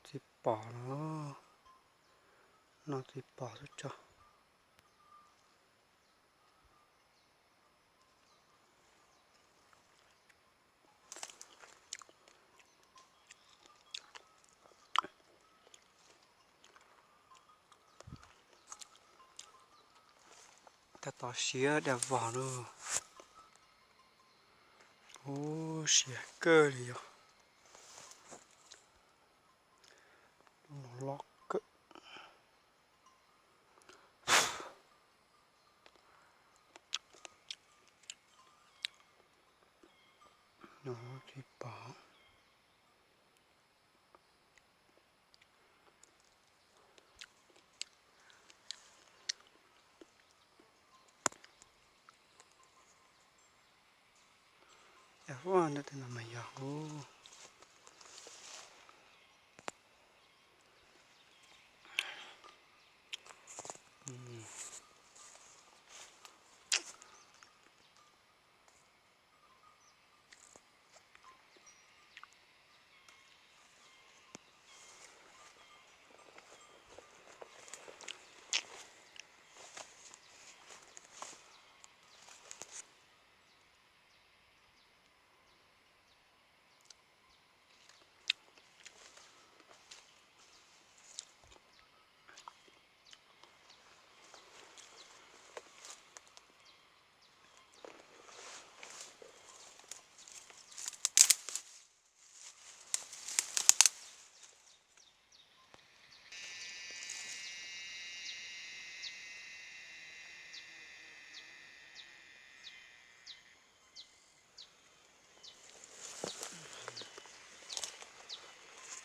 thì bỏ nó thì bỏ rồi cho ta tỏ xía đẹp vỏ nữa ô xía cơ đi rồi nó lót cơ nó thì bỏ đẹp quá nữa thì là mày giờ ô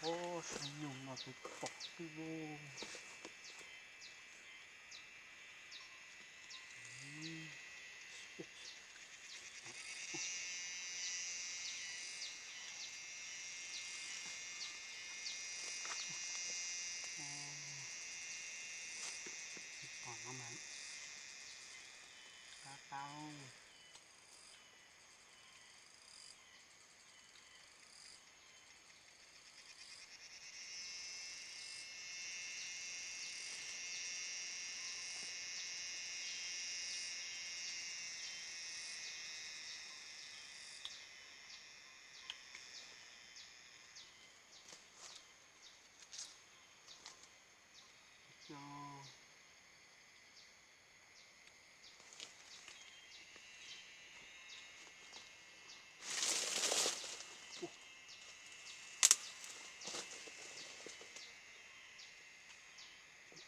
ô sao nhung nó thì bỏ đi vô còn nó mà cá tao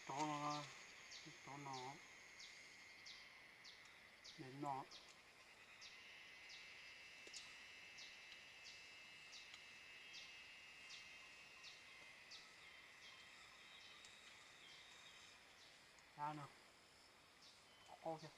cho cho nó đến nó ra nào ô kìa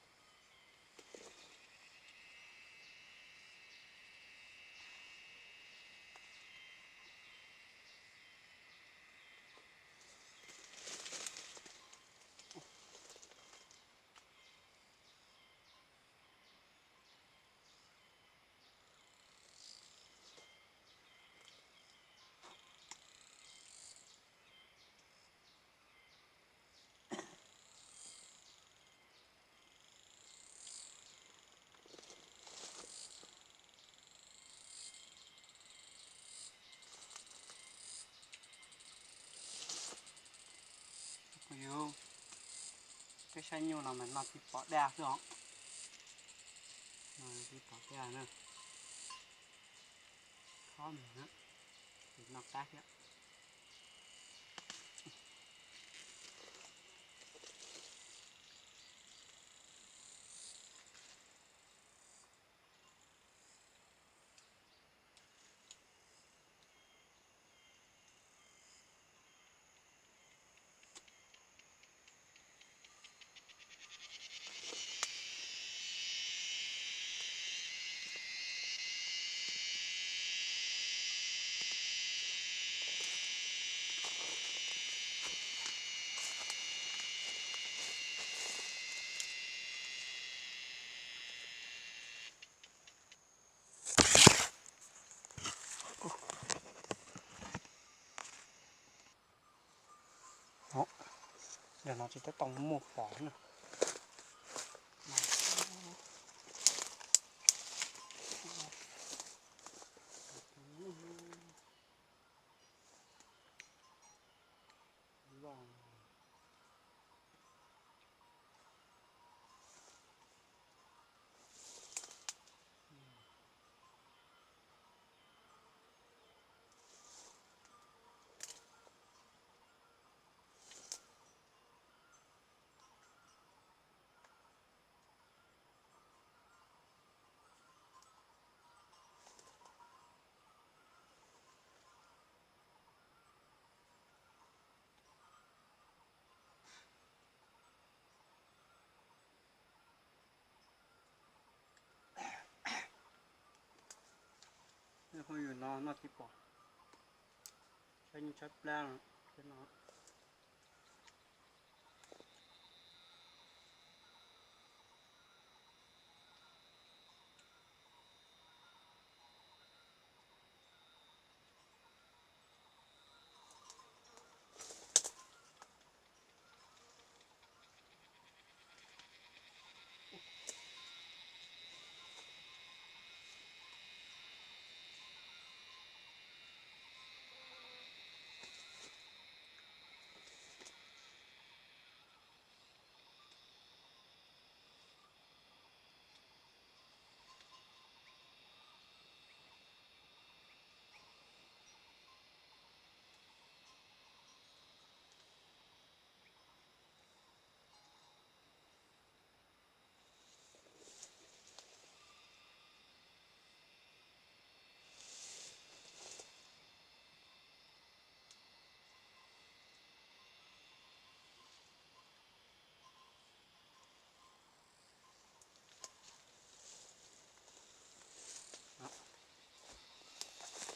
yêu cái xanh nhiều là mình làm thịt bò đa chứ không rồi thịt bò đa nữa khó mình nữa thịt nọc tác vậy để nó chỉ tới tông một phỏ nữa. Không hiểu nó thì bỏ cho như chất lang cái nó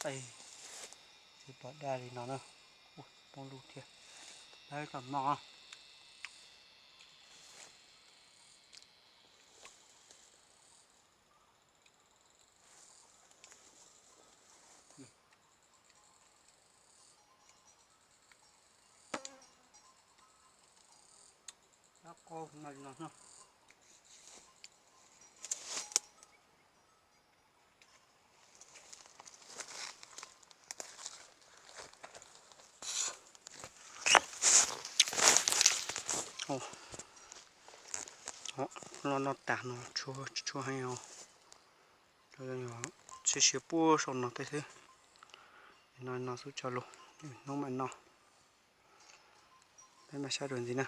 đây thì bỏ ra thì nó nữa. Ui, bông lụt thiệt đây còn nó nó có này nó nữa. Nó tạt nó chua hay không rồi nhỏ chỉ bua xong nó thế nó giúp cho luôn nó mà nó đây mà sao đường gì nè.